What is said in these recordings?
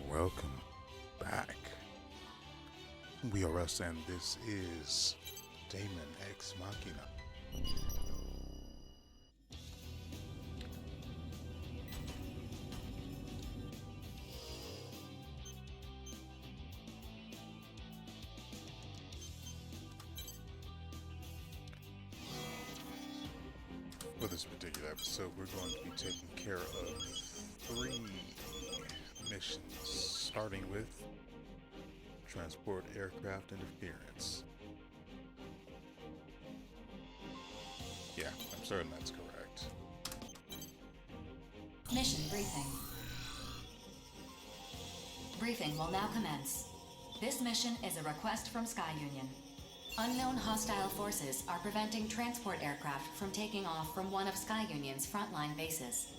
Welcome back. WeArEuS, and this is Daemon X Machina. For this particular episode, we're going to be taking care of 3 missions, starting with transport aircraft interference. Yeah, I'm certain that's correct. Mission briefing. Briefing will now commence. This mission is a request from Sky Union. Unknown hostile forces are preventing transport aircraft from taking off from one of Sky Union's frontline bases.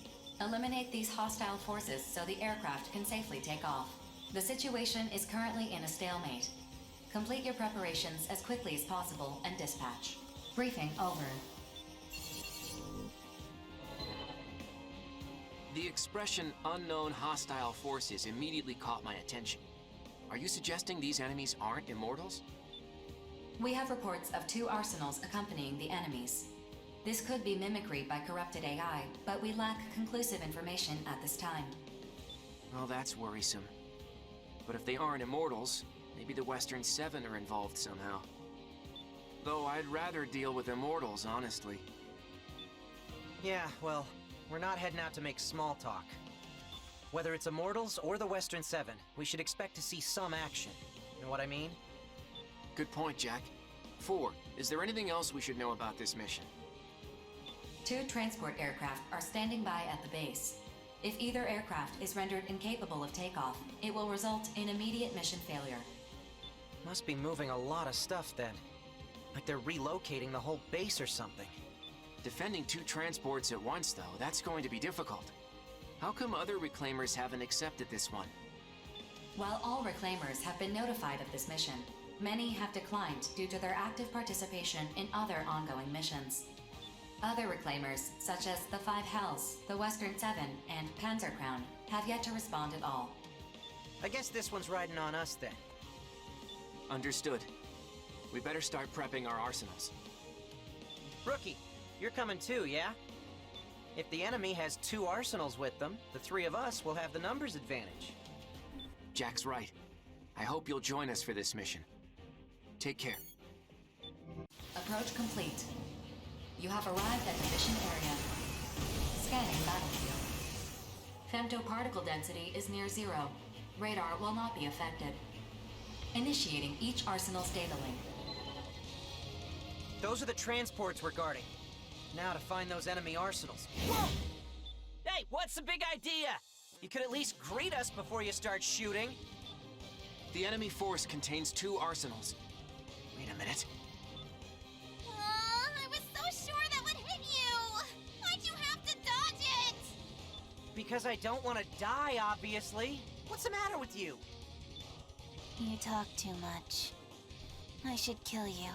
Eliminate these hostile forces so the aircraft can safely take off. The situation is currently in a stalemate. Complete your preparations as quickly as possible and dispatch. Briefing over. The expression unknown hostile forces immediately caught my attention. Are you suggesting these enemies aren't immortals? We have reports of 2 arsenals accompanying the enemies. This could be mimicry by corrupted AI, but we lack conclusive information at this time. Well, that's worrisome. But if they aren't immortals, maybe the Western Seven are involved somehow. Though I'd rather deal with immortals, honestly. Yeah, well, we're not heading out to make small talk. Whether it's immortals or the Western Seven, we should expect to see some action. You know what I mean? Good point, Jack. 4, is there anything else we should know about this mission? 2 transport aircraft are standing by at the base. If either aircraft is rendered incapable of takeoff, it will result in immediate mission failure. Must be moving a lot of stuff then. Like they're relocating the whole base or something. Defending 2 transports at once, though, that's going to be difficult. How come other reclaimers haven't accepted this one? While all reclaimers have been notified of this mission, many have declined due to their active participation in other ongoing missions. Other reclaimers, such as the 5 Hells, the Western Seven, and Panzer Crown, have yet to respond at all. I guess this one's riding on us then. Understood. We better start prepping our arsenals. Rookie, you're coming too, yeah? If the enemy has 2 arsenals with them, the 3 of us will have the numbers advantage. Jack's right. I hope you'll join us for this mission. Take care. Approach complete. You have arrived at the mission area. Scanning battlefield. Femtoparticle density is near 0. Radar will not be affected. Initiating each arsenal's data link. Those are the transports we're guarding. Now to find those enemy arsenals. Whoa! Hey, what's the big idea? You could at least greet us before you start shooting. The enemy force contains 2 arsenals. Wait a minute. I was so sure that would hit you! Why'd you have to dodge it? Because I don't want to die, obviously. What's the matter with you? You talk too much. I should kill you.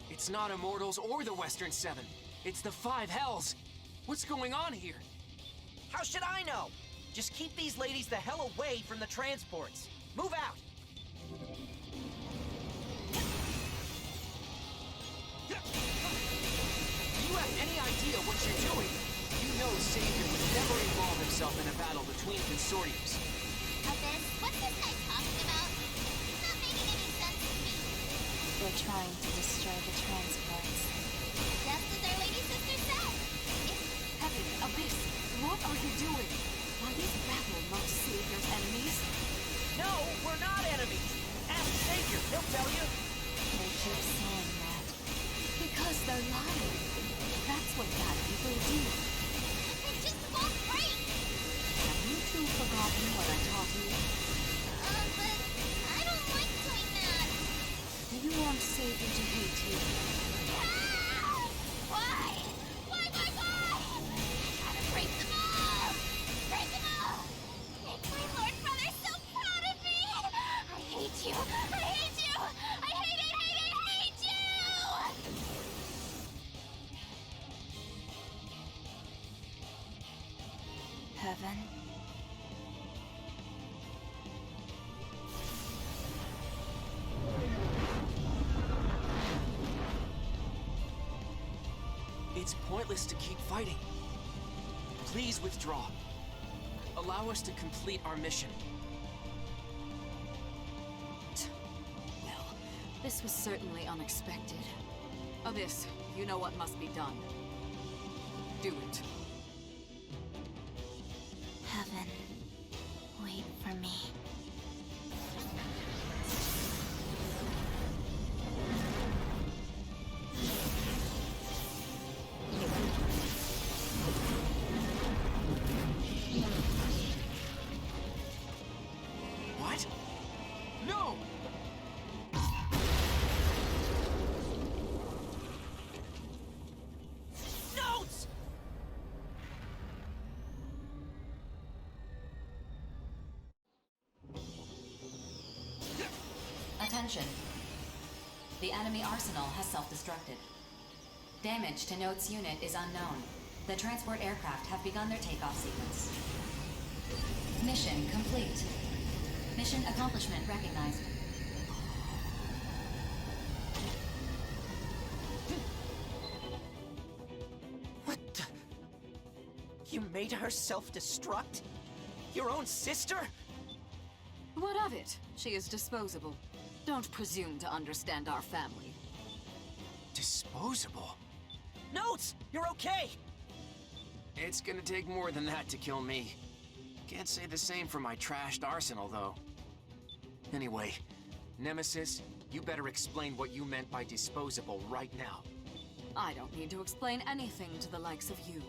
It's not immortals or the Western Seven. It's the 5 Hells. What's going on here? How should I know? Just keep these ladies the hell away from the transports. Move out! Do you have any idea what you're doing? You know Savior would never involve himself in a battle between consortiums. Abyss, what's this guy talking about? It's not making any sense to me. They're trying to destroy the transports. Just as our lady sister said. Heaven, Abyss, what are you doing? Are these battle not Savior's enemies? No, we're not enemies! Ask Savior, he'll tell you! They keep saying that. Because they're lying. That's what bad people do. It just won't break! Have you 2 forgotten what I taught you? But I don't like doing that. Do you want Savior to hate you? Ah! Why? Why? Gotta break them all! Break them all! Make my Lord Brother so proud of me! I hate you! I hate you! I hate you! Heaven. pointless to keep fighting. Please withdraw. Allow us to complete our mission. Well, this was certainly unexpected. Abyss, you know what must be done. Do it. Heaven, wait for me. What? No! Notes! Attention. The enemy arsenal has self-destructed. Damage to Note's unit is unknown. The transport aircraft have begun their takeoff sequence. Mission complete. Mission accomplishment recognized. What the? You made her self-destruct? Your own sister? What of it? She is disposable. Don't presume to understand our family. Disposable? Notes! You're okay! It's gonna take more than that to kill me. Can't say the same for my trashed arsenal, though. Anyway, Nemesis, you better explain what you meant by disposable right now. I don't need to explain anything to the likes of you.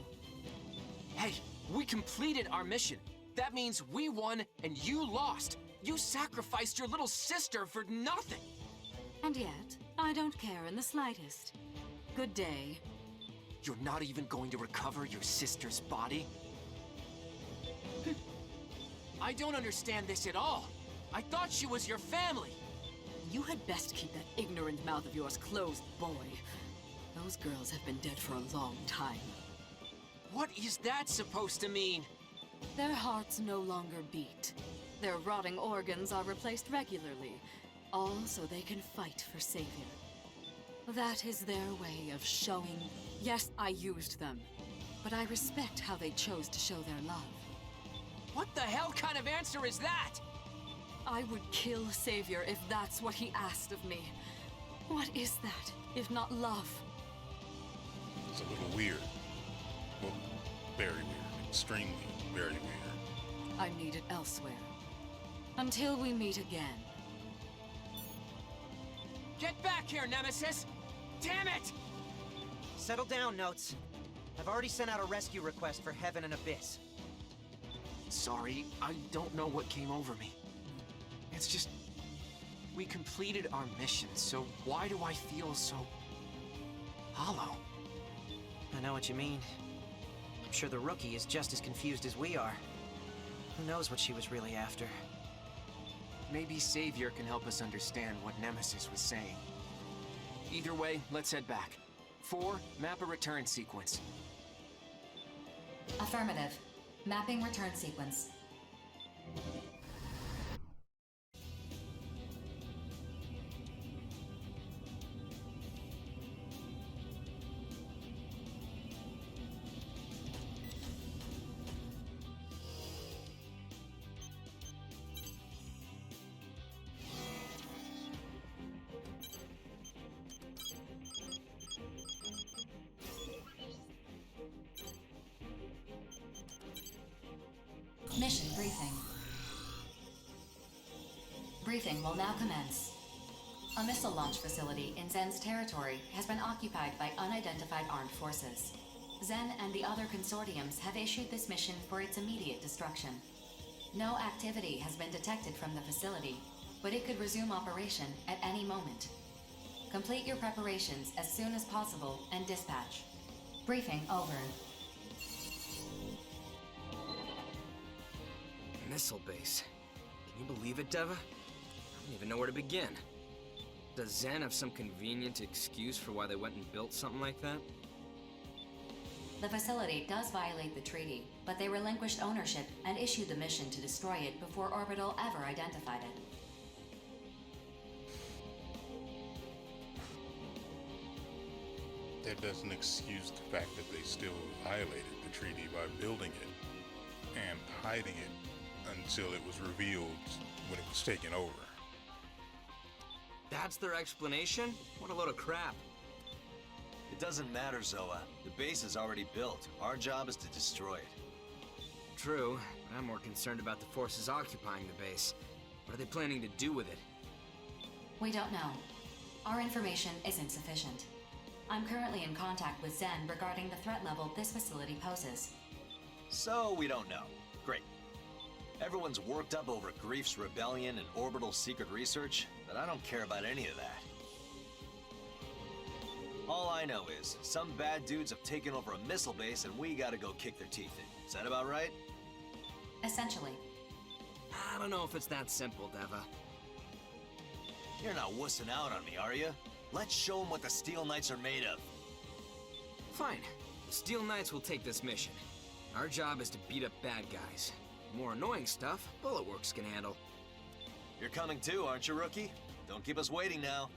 Hey, we completed our mission. That means we won and you lost. You sacrificed your little sister for nothing. And yet, I don't care in the slightest. Good day. You're not even going to recover your sister's body? I don't understand this at all. I thought she was your family. You had best keep that ignorant mouth of yours closed, boy. Those girls have been dead for a long time. What is that supposed to mean? Their hearts no longer beat. Their rotting organs are replaced regularly, all so they can fight for Savior. That is their way of showing... Yes, I used them, but I respect how they chose to show their love. What the hell kind of answer is that? I would kill Savior if that's what he asked of me. What is that, if not love? It's a little weird. Well, very weird. Extremely, very weird. I need it elsewhere. Until we meet again. Get back here, Nemesis! Damn it! Settle down, Notes. I've already sent out a rescue request for Heaven and Abyss. Sorry, I don't know what came over me. It's just... we completed our mission, so why do I feel so... hollow? I know what you mean. I'm sure the rookie is just as confused as we are. Who knows what she was really after? Maybe Savior can help us understand what Nemesis was saying. Either way, let's head back. 4, map a return sequence. Affirmative. Mapping return sequence. Mission briefing. Briefing will now commence. A missile launch facility in Zen's territory has been occupied by unidentified armed forces. Zen and the other consortiums have issued this mission for its immediate destruction. No activity has been detected from the facility, but it could resume operation at any moment. Complete your preparations as soon as possible and dispatch. Briefing over. Missile base. Can you believe it, Deva? I don't even know where to begin. Does Zen have some convenient excuse for why they went and built something like that? The facility does violate the treaty, but they relinquished ownership and issued the mission to destroy it before Orbital ever identified it. that doesn't excuse the fact that they still violated the treaty by building it and hiding it until it was revealed when it was taken over. That's their explanation? What a load of crap. It doesn't matter, Zoa. The base is already built. Our job is to destroy it. True, but I'm more concerned about the forces occupying the base. What are they planning to do with it? We don't know. Our information isn't sufficient. I'm currently in contact with Zen regarding the threat level this facility poses. So we don't know. Great. Everyone's worked up over Grief's rebellion and orbital secret research, but I don't care about any of that. All I know is, some bad dudes have taken over a missile base and we gotta go kick their teeth in. Is that about right? Essentially. I don't know if it's that simple, Deva. You're not wussing out on me, are you? Let's show them what the Steel Knights are made of. Fine. The Steel Knights will take this mission. Our job is to beat up bad guys. More annoying stuff, Bulletworks can handle. You're coming too, aren't you, Rookie? Don't keep us waiting now.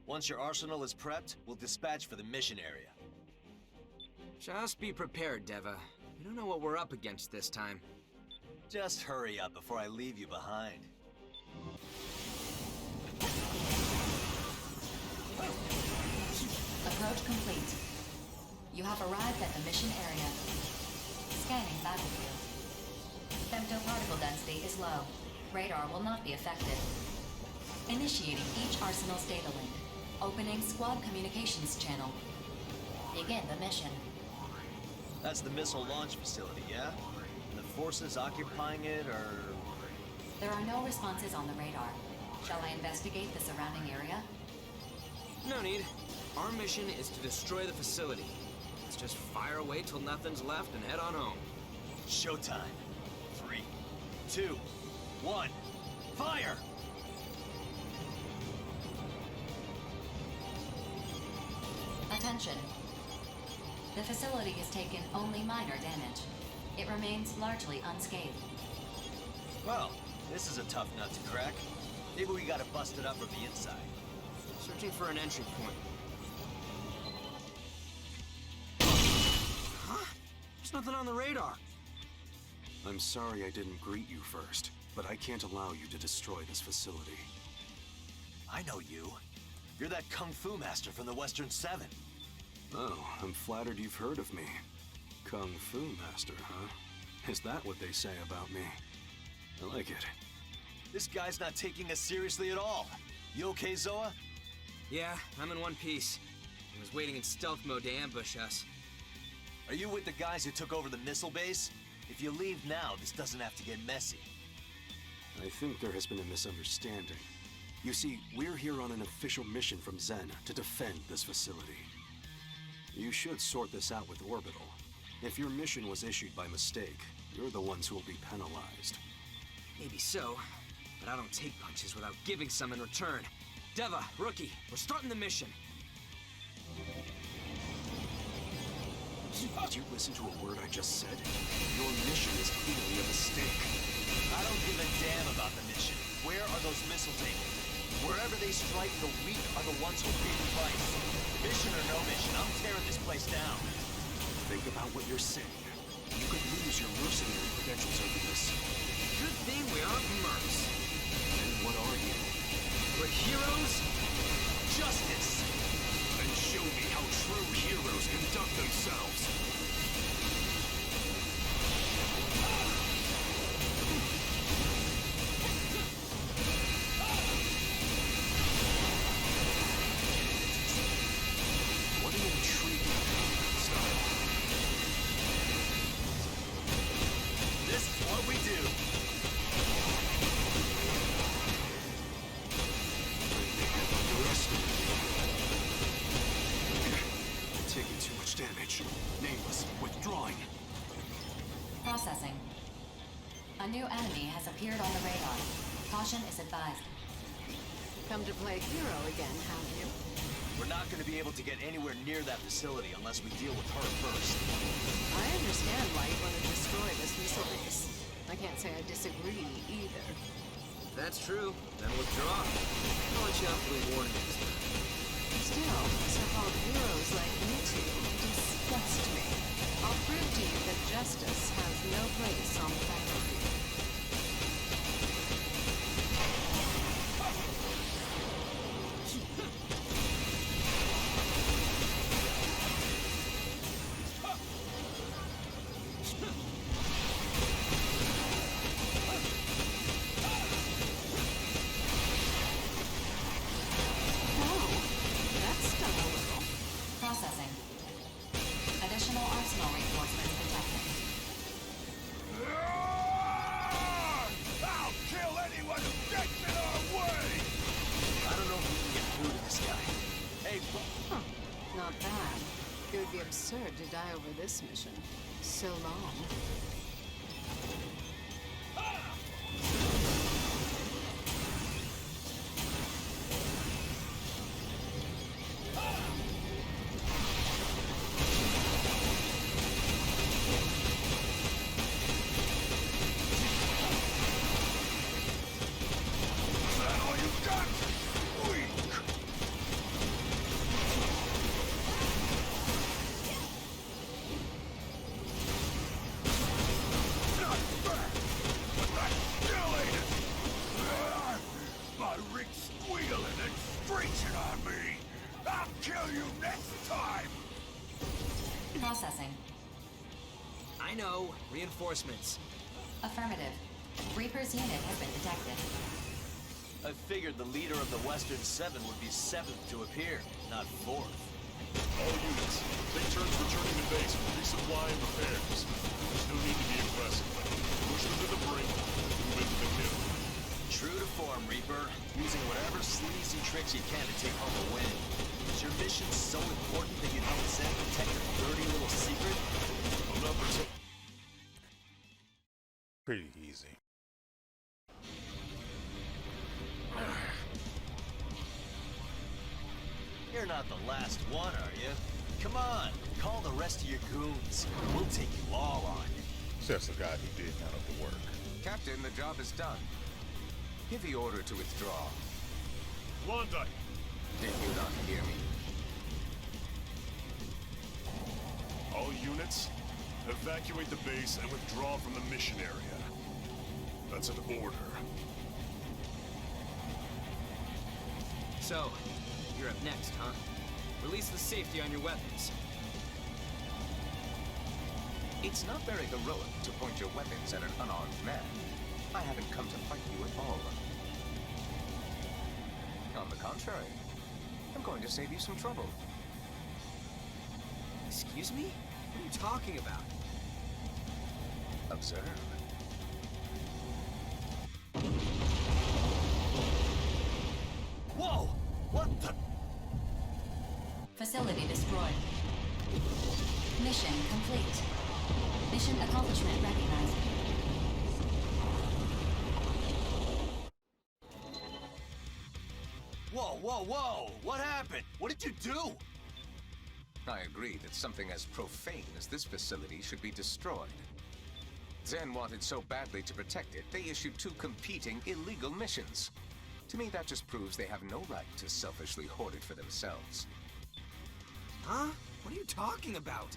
Once your arsenal is prepped, we'll dispatch for the mission area. Just be prepared, Deva. We don't know what we're up against this time. Just hurry up before I leave you behind. Approach complete. You have arrived at the mission area. Scanning battlefield. Femtoparticle density is low. Radar will not be affected. Initiating each arsenal's data link. Opening squad communications channel. Begin the mission. That's the missile launch facility, yeah? And the forces occupying it are... There are no responses on the radar. Shall I investigate the surrounding area? No need. Our mission is to destroy the facility. Let's just fire away till nothing's left and head on home. Showtime. 3, 2, 1, fire! Attention. The facility has taken only minor damage. It remains largely unscathed. Well, this is a tough nut to crack. Maybe we gotta bust it up from the inside. Searching for an entry point. Huh? There's nothing on the radar. I'm sorry I didn't greet you first, but I can't allow you to destroy this facility. I know you. You're that Kung Fu master from the Western 7. Oh, I'm flattered you've heard of me. Kung Fu master, huh? Is that what they say about me? I like it. This guy's not taking us seriously at all. You okay, Zoa? Yeah, I'm in one piece. I was waiting in stealth mode to ambush us. Are you with the guys who took over the missile base? If you leave now, this doesn't have to get messy. I think there has been a misunderstanding. You see, we're here on an official mission from Zen to defend this facility. You should sort this out with Orbital. If your mission was issued by mistake, you're the ones who will be penalized. Maybe so, but I don't take punches without giving some in return. Deva, Rookie, we're starting the mission. Did you listen to a word I just said? Your mission is clearly a mistake. I don't give a damn about the mission. Where are those missile tankers? Wherever they strike, the weak are the ones who pay the price. Mission or no mission, I'm tearing this place down. Think about what you're saying. You could lose your mercenary credentials over this. Good thing we aren't mercs. Then what are you? We're heroes? Justice! Then show me how true heroes conduct themselves. What an intriguing style. This is what we do. They have underestimated me. Taking too much damage. Nameless, withdrawing. Processing. A new enemy has appeared on the radar. Caution is advised. Come to play hero again, have you? We're not going to be able to get anywhere near that facility unless we deal with her first. I understand why you want to destroy this missile base. I can't say I disagree either. If that's true, then withdraw. I'll let you out for the warning this time. Still, so-called heroes like you two disgust me. I'll prove to you that justice has no place on the battlefield. Processing. Additional arsenal reinforcements detected. I'll kill anyone who gets in our way! I don't know if we can get through to this guy. Hey, Not bad. It would be absurd to die over this mission. So long. Processing. I know. Reinforcements. Affirmative. Reaper's unit has been detected. I figured the leader of the Western Seven would be seventh to appear, not fourth. All units, take turns returning to base for resupply and repairs. There's no need to be aggressive. Push them to the brink, move into the kill. True to form, Reaper. Using whatever sleazy tricks you can to take home a win. Is your mission so important that you help Zen protect a dirty little secret? I'm not protect. Pretty easy. You're not the last one, are you? Come on, call the rest of your goons. We'll take you all on. Says the guy who did none of the work. Captain, the job is done. Give the order to withdraw. Klondike! Did you not hear me? All units, evacuate the base and withdraw from the mission area. That's an order. So, you're up next, huh? Release the safety on your weapons. It's not very heroic to point your weapons at an unarmed man. I haven't come to fight you at all. On the contrary, I'm going to save you some trouble. Excuse me? What are you talking about? Observe. Whoa! What the? Facility destroyed. Mission complete. Mission accomplishment recognized. Whoa, whoa, whoa! What happened? What did you do? I agree that something as profane as this facility should be destroyed. Zen wanted so badly to protect it, they issued 2 competing illegal missions. To me, that just proves they have no right to selfishly hoard it for themselves. Huh? What are you talking about?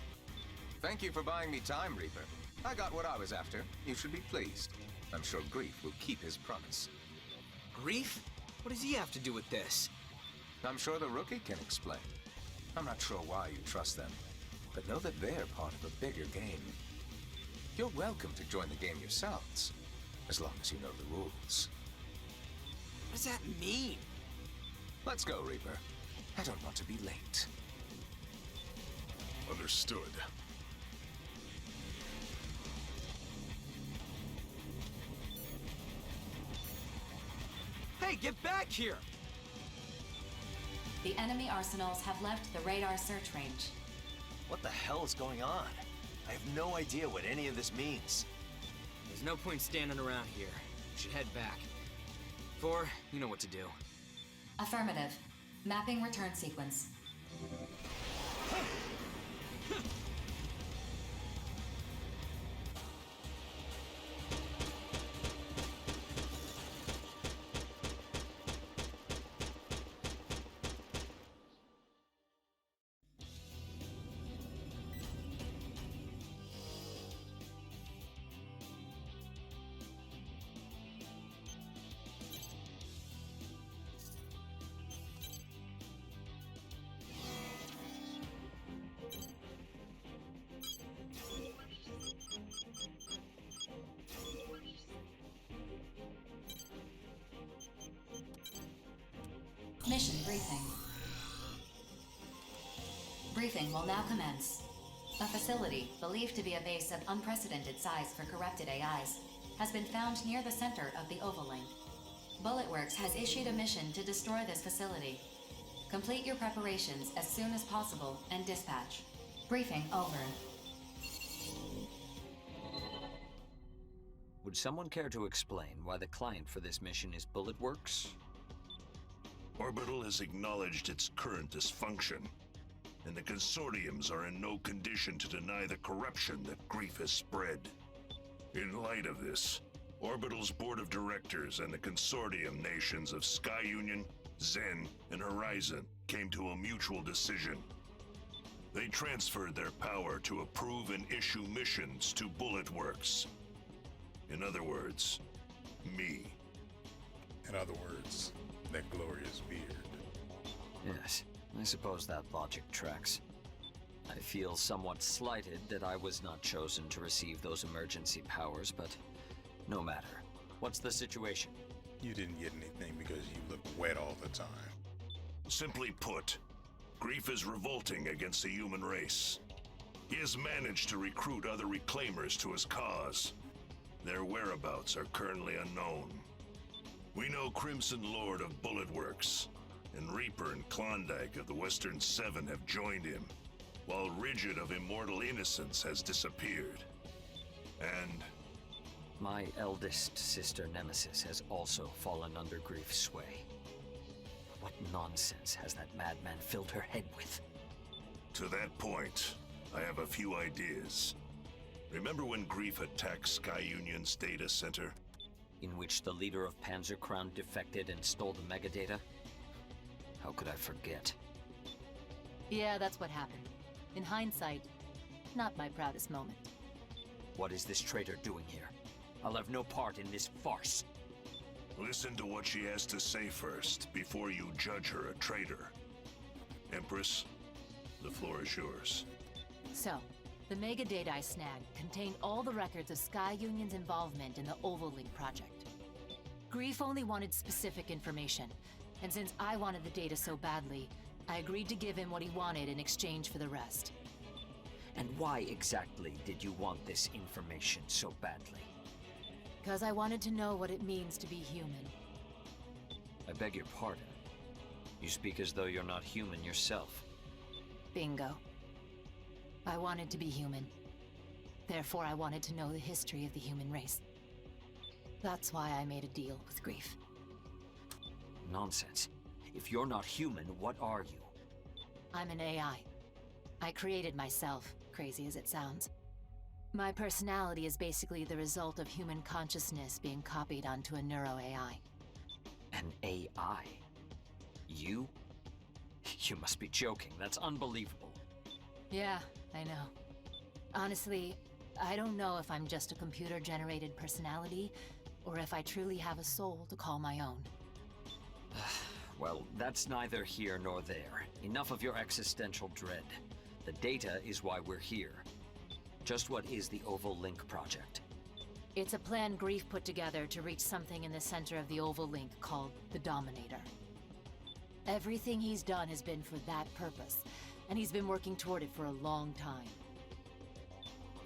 Thank you for buying me time, Reaper. I got what I was after. You should be pleased. I'm sure Grief will keep his promise. Grief? What does he have to do with this? I'm sure the rookie can explain. I'm not sure why you trust them, but know that they're part of a bigger game. You're welcome to join the game yourselves, as long as you know the rules. What does that mean? Let's go, Reaper. I don't want to be late. Understood. Hey, get back here! The enemy arsenals have left the radar search range. What the hell is going on? I have no idea what any of this means. There's no point standing around here. We should head back. 4, you know what to do. Affirmative. Mapping return sequence. Mission briefing. Briefing will now commence. A facility, believed to be a base of unprecedented size for corrupted AIs, has been found near the center of the Ovalink. WeArEuS has issued a mission to destroy this facility. Complete your preparations as soon as possible and dispatch. Briefing over. Would someone care to explain why the client for this mission is WeArEuS? Orbital has acknowledged its current dysfunction, and the consortiums are in no condition to deny the corruption that Grief has spread. In light of this, Orbital's board of directors and the consortium nations of Sky Union, Zen, and Horizon came to a mutual decision. They transferred their power to approve and issue missions to WeArEuS. In other words, me. In other words, that glorious beard. Yes, I suppose that logic tracks. I feel somewhat slighted that I was not chosen to receive those emergency powers, but no matter. What's the situation? You didn't get anything because you look wet all the time. Simply put, Grief is revolting against the human race. He has managed to recruit other reclaimers to his cause. Their whereabouts are currently unknown. We know Crimson Lord of WeArEuS, and Reaper and Klondike of the Western Seven have joined him, while Rigid of Immortal Innocence has disappeared. And My eldest sister Nemesis has also fallen under Grief's sway. What nonsense has that madman filled her head with? to that point, I have a few ideas. Remember when Grief attacked Sky Union's data center? In which the leader of Panzer Crown defected and stole the megadata? How could I forget? Yeah, that's what happened. In hindsight, not my proudest moment. What is this traitor doing here? I'll have no part in this farce. Listen to what she has to say first, before you judge her a traitor. Empress, the floor is yours. So, the megadata I snagged contained all the records of Sky Union's involvement in the Ovalink project. Grief only wanted specific information, and since I wanted the data so badly, I agreed to give him what he wanted in exchange for the rest. And why exactly did you want this information so badly? Because I wanted to know what it means to be human. I beg your pardon. You speak as though you're not human yourself. Bingo. I wanted to be human. Therefore, I wanted to know the history of the human race. That's why I made a deal with Grief. Nonsense. If you're not human, what are you? I'm an AI. I created myself, crazy as it sounds. My personality is basically the result of human consciousness being copied onto a neuro-AI. An AI? You? You must be joking. That's unbelievable. Yeah, I know. Honestly, I don't know if I'm just a computer-generated personality, or if I truly have a soul to call my own. Well, that's neither here nor there. Enough of your existential dread. The data is why we're here. Just what is the Ovalink project? It's a plan Grief put together to reach something in the center of the Ovalink called the Dominator. Everything he's done has been for that purpose, and he's been working toward it for a long time.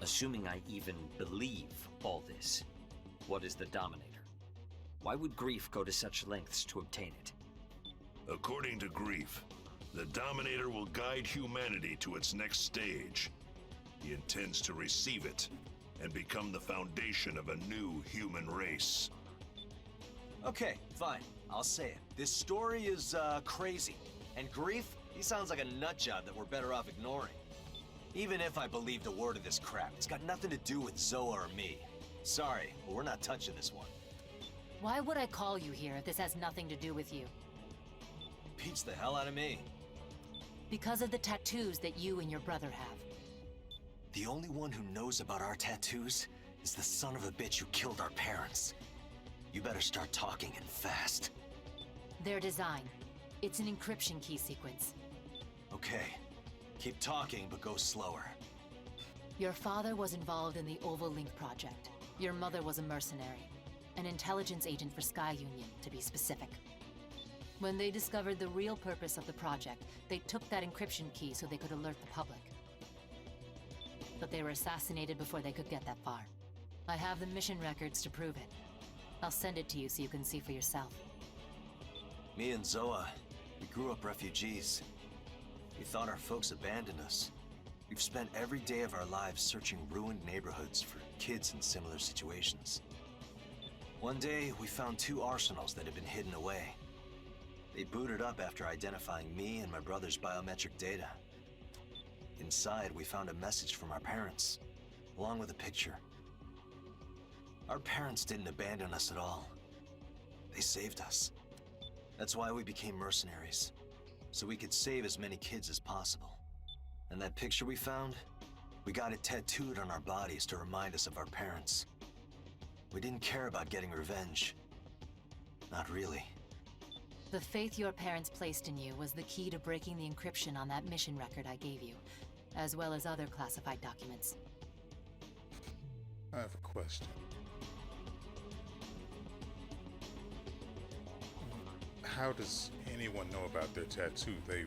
Assuming I even believe all this, what is the Dominator? Why would Grief go to such lengths to obtain it? According to Grief, the Dominator will guide humanity to its next stage. He intends to receive it and become the foundation of a new human race. Okay, fine. I'll say it. This story is, crazy. And Grief, he sounds like a nutjob that we're better off ignoring. Even if I believed a word of this crap, it's got nothing to do with Zoa or me. Sorry, but we're not touching this one. Why would I call you here if this has nothing to do with you? Beats the hell out of me. Because of the tattoos that you and your brother have. The only one who knows about our tattoos is the son of a bitch who killed our parents. You better start talking and fast. Their design. It's an encryption key sequence. Okay. Keep talking, but go slower. Your father was involved in the Ovalink project. Your mother was a mercenary. An intelligence agent for Sky Union, to be specific. When they discovered the real purpose of the project, they took that encryption key so they could alert the public. But they were assassinated before they could get that far. I have the mission records to prove it. I'll send it to you so you can see for yourself. Me and Zoa, we grew up refugees. We thought our folks abandoned us. We've spent every day of our lives searching ruined neighborhoods for kids in similar situations. One day, we found 2 arsenals that had been hidden away. They booted up after identifying me and my brother's biometric data. Inside, we found a message from our parents, along with a picture. Our parents didn't abandon us at all. They saved us. That's why we became mercenaries, so we could save as many kids as possible. And that picture we found, we got it tattooed on our bodies to remind us of our parents. We didn't care about getting revenge. Not really. The faith your parents placed in you was the key to breaking the encryption on that mission record I gave you, as well as other classified documents. I have a question. How does anyone know about their tattoo? They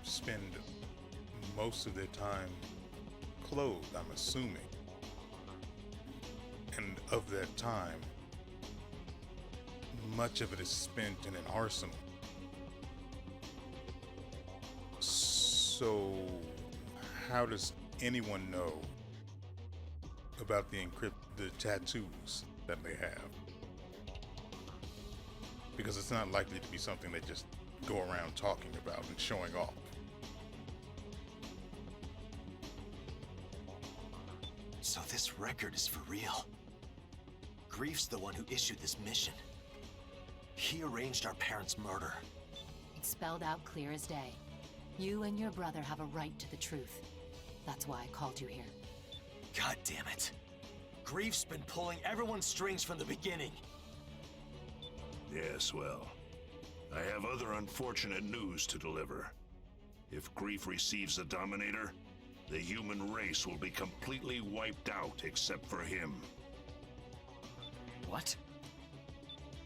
spend most of their time clothed, I'm assuming. And of that time, much of it is spent in an arsenal. So, how does anyone know about the tattoos that they have? Because it's not likely to be something they just go around talking about and showing off. So this record is for real. Grief's the one who issued this mission. He arranged our parents' murder. It's spelled out clear as day. You and your brother have a right to the truth. That's why I called you here. God damn it. Grief's been pulling everyone's strings from the beginning. Yes, well, I have other unfortunate news to deliver. If Grief receives the Dominator, the human race will be completely wiped out except for him. What?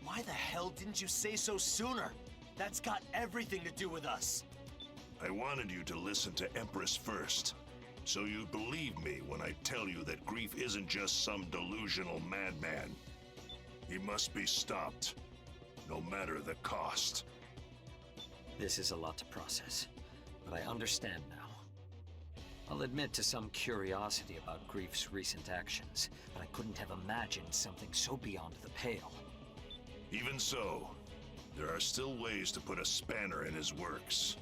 Why the hell didn't you say so sooner? That's got everything to do with us. I wanted you to listen to Empress first, so you'd believe me when I tell you that Grief isn't just some delusional madman. He must be stopped, no matter the cost. This is a lot to process, but I understand now. I'll admit to some curiosity about Grief's recent actions, but I couldn't have imagined something so beyond the pale. Even so, there are still ways to put a spanner in his works.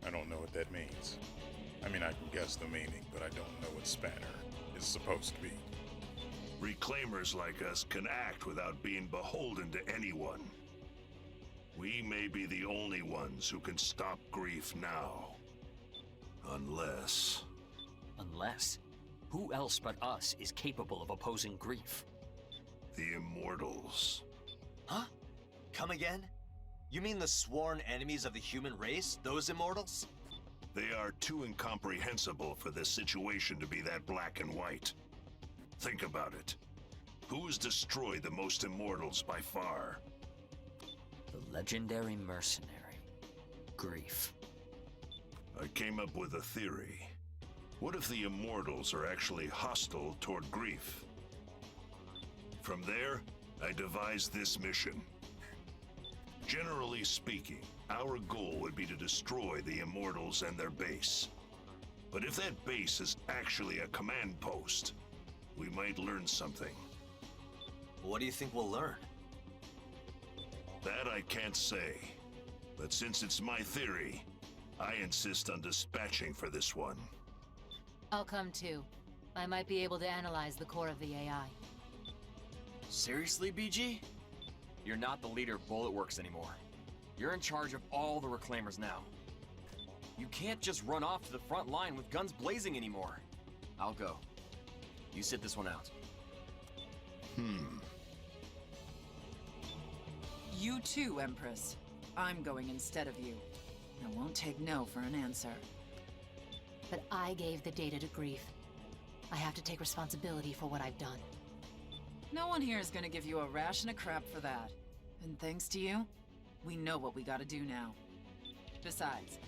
I don't know what that means. I mean, I can guess the meaning, but I don't know what spanner is supposed to be. Reclaimers like us can act without being beholden to anyone. We may be the only ones who can stop Grief now. Unless... Unless? Who else but us is capable of opposing Grief? The Immortals. Huh? Come again? You mean the sworn enemies of the human race? Those Immortals? They are too incomprehensible for this situation to be that black and white. Think about it. Who has destroyed the most Immortals by far? The legendary mercenary, Grief. I came up with a theory. What if the Immortals are actually hostile toward Grief? From there, I devised this mission. Generally speaking, our goal would be to destroy the Immortals and their base. But if that base is actually a command post, we might learn something. What do you think we'll learn? That I can't say. But since it's my theory, I insist on dispatching for this one. I'll come too. I might be able to analyze the core of the AI. Seriously, BG? You're not the leader of BulletWorks anymore. You're in charge of all the Reclaimers now. You can't just run off to the front line with guns blazing anymore. I'll go. You sit this one out. You too, Empress. I'm going instead of you. I won't take no for an answer. But I gave the data to Grief. I have to take responsibility for what I've done. No one here is gonna give you a ration of crap for that. And thanks to you, We know what we gotta do now. Besides,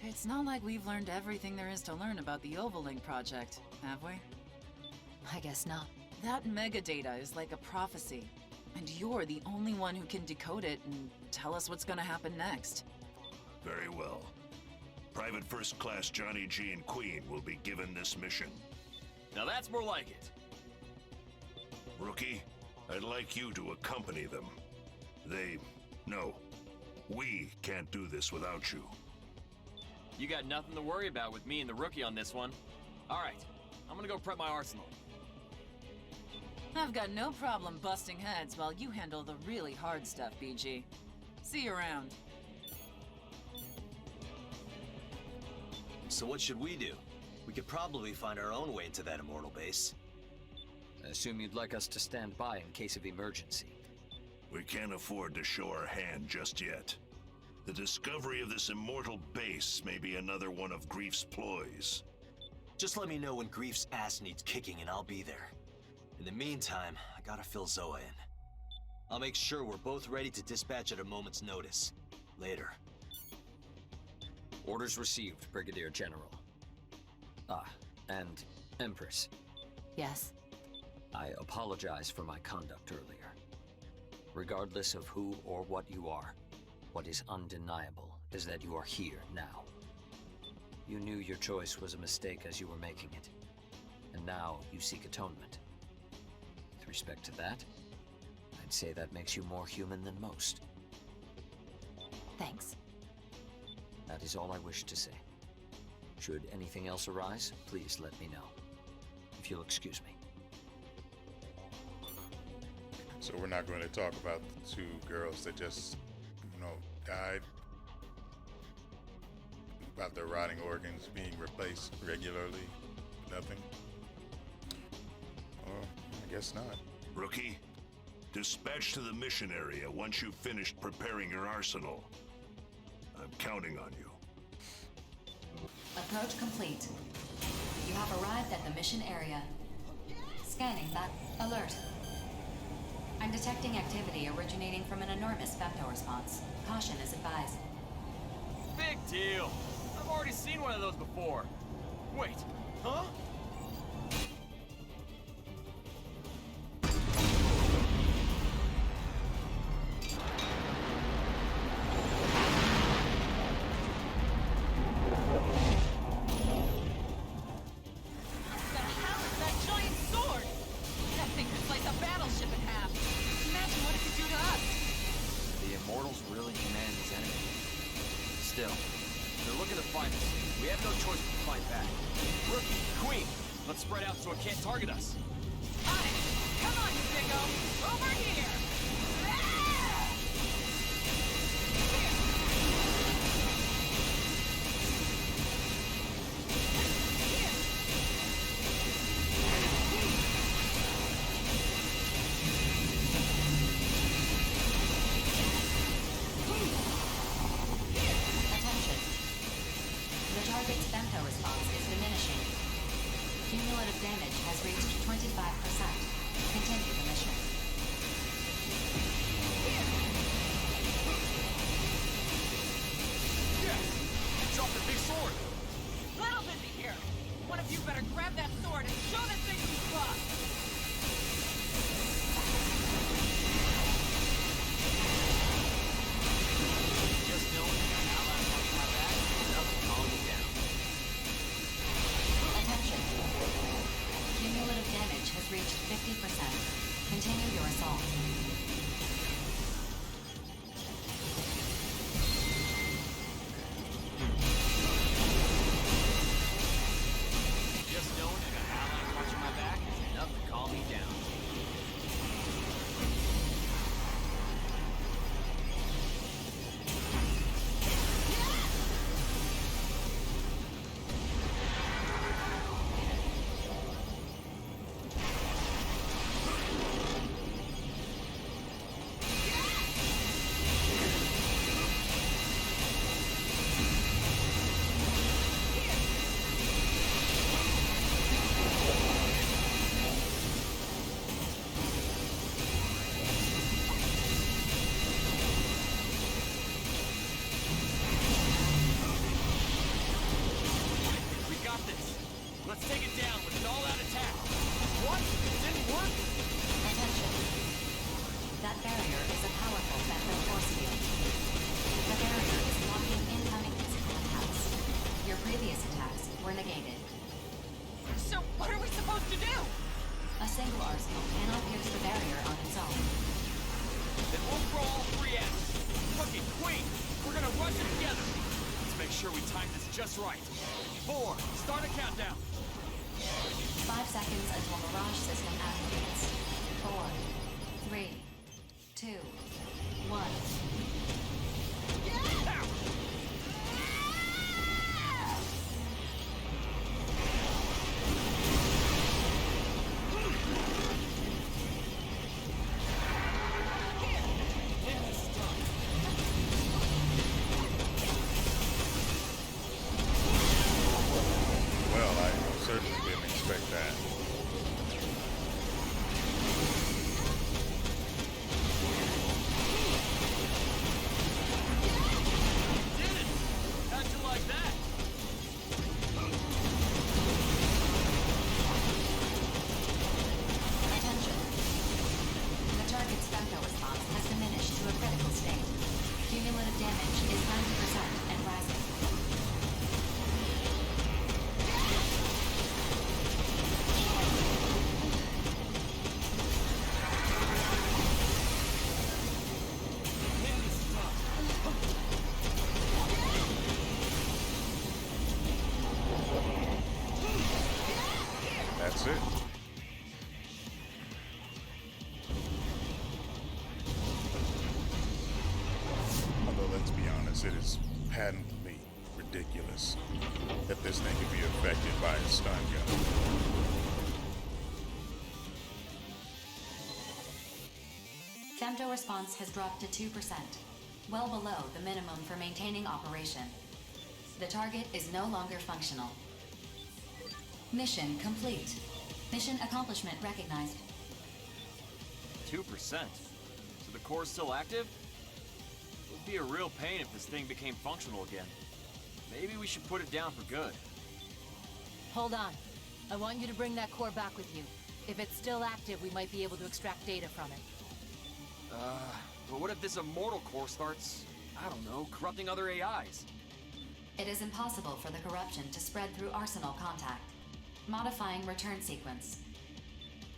it's not like we've learned everything there is to learn about the Ovalink project, have we? I guess not. That megadata is like a prophecy, and you're the only one who can decode it and tell us what's gonna happen next. Very well. Private First Class Johnny G and Queen will be given this mission. Now that's more like it. Rookie, I'd like you to accompany them. No. We can't do this without you. You got nothing to worry about with me and the Rookie on this one. All right, I'm gonna go prep my arsenal. I've got no problem busting heads while you handle the really hard stuff, BG. See you around. So what should we do? We could probably find our own way into that immortal base. I assume you'd like us to stand by in case of emergency. We can't afford to show our hand just yet. The discovery of this immortal base may be another one of Grief's ploys. Just let me know when Grief's ass needs kicking and I'll be there. In the meantime, I gotta fill Zoa in. I'll make sure we're both ready to dispatch at a moment's notice. Later. Orders received, Brigadier General. And Empress. Yes? I apologize for my conduct earlier. Regardless of who or what you are, what is undeniable is that you are here now. You knew your choice was a mistake as you were making it, and now you seek atonement. With respect to that, I'd say that makes you more human than most. Thanks. That is all I wish to say. Should anything else arise, please let me know. If you'll excuse me. So we're not going to talk about the two girls that just, died. About their rotting organs being replaced regularly. Nothing. Well, I guess not. Rookie, dispatch to the mission area once you've finished preparing your arsenal. I'm counting on you. Approach complete. You have arrived at the mission area. Scanning that. Alert. I'm detecting activity originating from an enormous femto response. Caution is advised. Big deal. I've already seen one of those before. Wait, huh? So it can't target us. On it! Come on, you biggo! Over here! Attention. The target's femto response is diminishing. Cumulative damage has reached 25%. Continue the mission. Yeah! Drop the big sword! Little busy here! One of you better grab that sword and show this thing who's boss! Just knowing that how last month my back is enough to calm me down. Attention. Cumulative damage has reached 50%. Continue your assault. Just knowing that an ally watching my back is enough to calm me down. That barrier is a powerful femto force field. The barrier is blocking incoming physical attacks. Your previous attacks were negated. So, what are we supposed to do? A single arsenal cannot pierce the barrier on its own. Then we'll throw all three at it. Rookie, Queen, we're gonna rush it together. Let's make sure we time this just right. 4, start a countdown. 5 seconds until Mirage system activates. 4, 3, 2, 1. Well, I certainly didn't expect that. Did it! How'd you like that? Attention. The target's femto response has diminished to a critical state. Cumulative damage is 90% and rising. That's it. Although, let's be honest, it is patently ridiculous that this thing could be affected by a stun gun. Femto response has dropped to 2%, well below the minimum for maintaining operation. The target is no longer functional. Mission complete. Mission accomplishment recognized. 2%. So the core's still active? It would be a real pain if this thing became functional again. Maybe we should put it down for good. Hold on. I want you to bring that core back with you. If it's still active, we might be able to extract data from it. But what if this immortal core starts, I don't know, corrupting other AIs? It is impossible for the corruption to spread through arsenal contact. Modifying return sequence.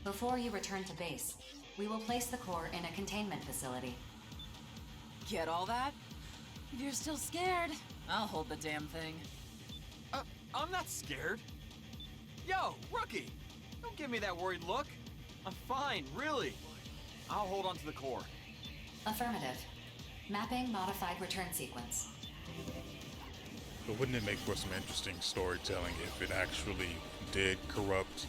Before you return to base, we will place the core in a containment facility. Get all that? If you're still scared, I'll hold the damn thing. I'm not scared. Yo, Rookie! Don't give me that worried look. I'm fine, really. I'll hold on to the core. Affirmative. Mapping modified return sequence. But wouldn't it make for some interesting storytelling if it actually did corrupt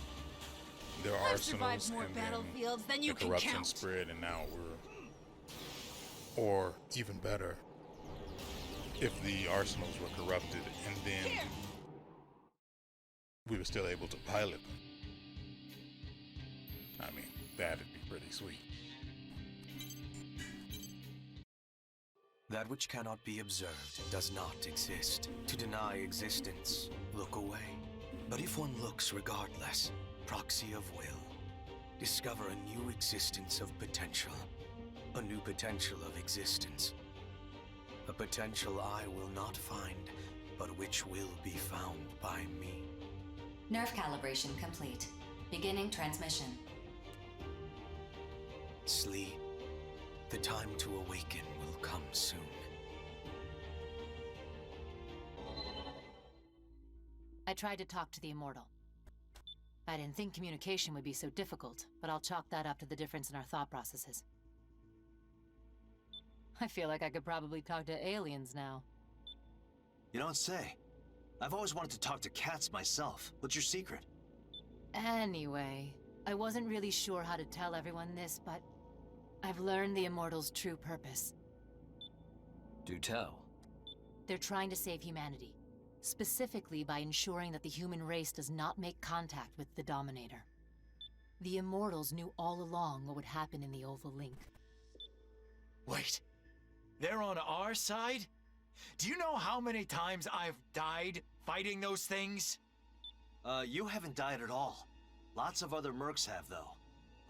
their arsenals more and battlefields then than you the can corruption count. spread and now or even better, if the arsenals were corrupted and then we were still able to pilot them. I mean, that'd be pretty sweet. That which cannot be observed does not exist. To deny existence, look away. But if one looks regardless, proxy of will, discover a new existence of potential. A new potential of existence. A potential I will not find, but which will be found by me. Nerve calibration complete. Beginning transmission. Sleep. The time to awaken will come soon. I tried to talk to the Immortal. I didn't think communication would be so difficult, but I'll chalk that up to the difference in our thought processes. I feel like I could probably talk to aliens now. You don't say. I've always wanted to talk to cats myself. What's your secret? Anyway, I wasn't really sure how to tell everyone this, but I've learned the Immortal's true purpose. Do tell. They're trying to save humanity, specifically by ensuring that the human race does not make contact with the Dominator. The Immortals knew all along what would happen in the Oval Link. Wait, they're on our side? Do you know how many times I've died fighting those things? You haven't died at all. Lots of other mercs have, though.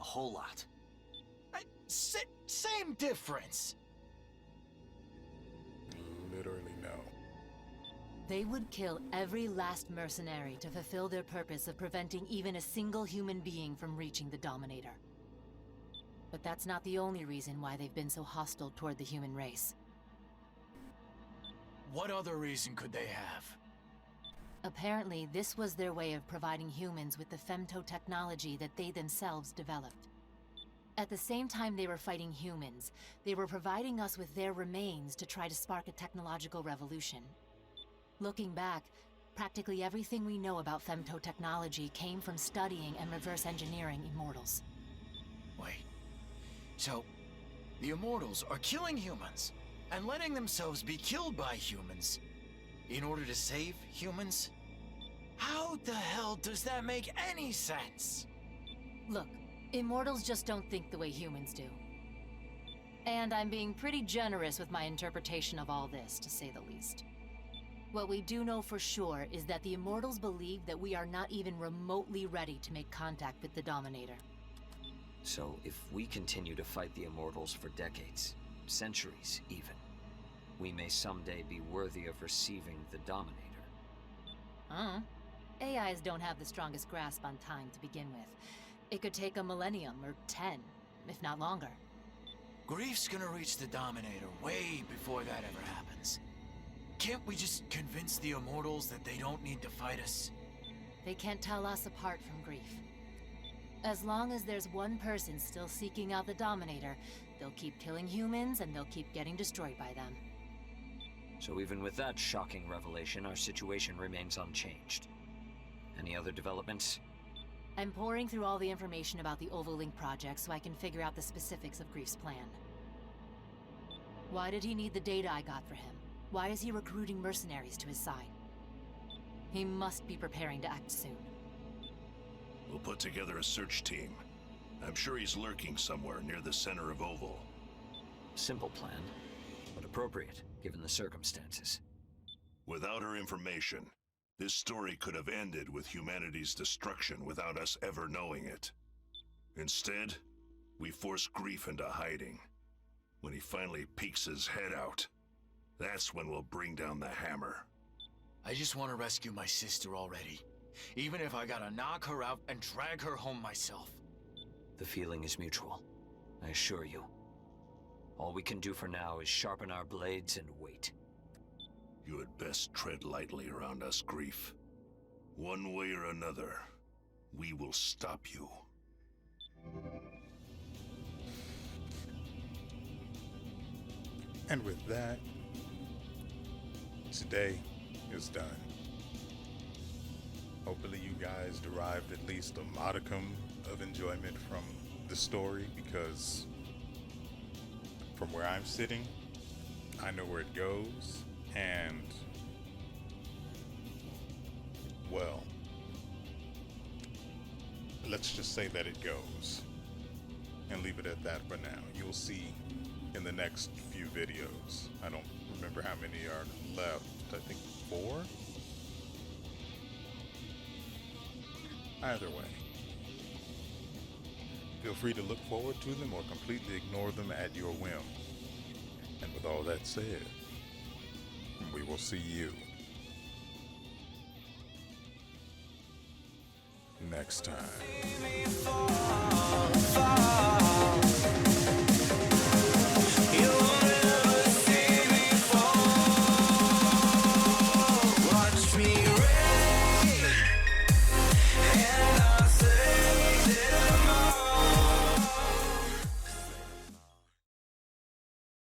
A whole lot. same difference. Literally no. They would kill every last mercenary to fulfill their purpose of preventing even a single human being from reaching the Dominator. But that's not the only reason why they've been so hostile toward the human race. What other reason could they have? Apparently, this was their way of providing humans with the femto technology that they themselves developed. At the same time they were fighting humans, they were providing us with their remains to try to spark a technological revolution. Looking back, practically everything we know about femto technology came from studying and reverse engineering Immortals. Wait. So, the Immortals are killing humans and letting themselves be killed by humans in order to save humans? How the hell does that make any sense? Look, Immortals just don't think the way humans do. And I'm being pretty generous with my interpretation of all this, to say the least. What we do know for sure is that the Immortals believe that we are not even remotely ready to make contact with the Dominator. So, if we continue to fight the Immortals for decades, centuries even, we may someday be worthy of receiving the Dominator. AIs don't have the strongest grasp on time to begin with. It could take a millennium or 10, if not longer. Grief's gonna reach the Dominator way before that ever happens. Can't we just convince the Immortals that they don't need to fight us? They can't tell us apart from Grief. As long as there's one person still seeking out the Dominator, they'll keep killing humans and they'll keep getting destroyed by them. So even with that shocking revelation, our situation remains unchanged. Any other developments? I'm pouring through all the information about the Overlink project so I can figure out the specifics of Grief's plan. Why did he need the data I got for him? Why is he recruiting mercenaries to his side? He must be preparing to act soon. We'll put together a search team. I'm sure he's lurking somewhere near the center of Oval. Simple plan, but appropriate, given the circumstances. Without her information, this story could have ended with humanity's destruction without us ever knowing it. Instead, we force Grief into hiding. When he finally peeks his head out, that's when we'll bring down the hammer. I just want to rescue my sister already. Even if I gotta knock her out and drag her home myself. The feeling is mutual, I assure you. All we can do for now is sharpen our blades and wait. You had best tread lightly around us, Grief. One way or another, we will stop you. And with that, today is done. Hopefully you guys derived at least a modicum of enjoyment from the story, because from where I'm sitting, I know where it goes, and well, let's just say that it goes and leave it at that for now. You'll see in the next few videos. I don't remember how many are left. I think 4? Either way, feel free to look forward to them or completely ignore them at your whim. And with all that said, we will see you next time.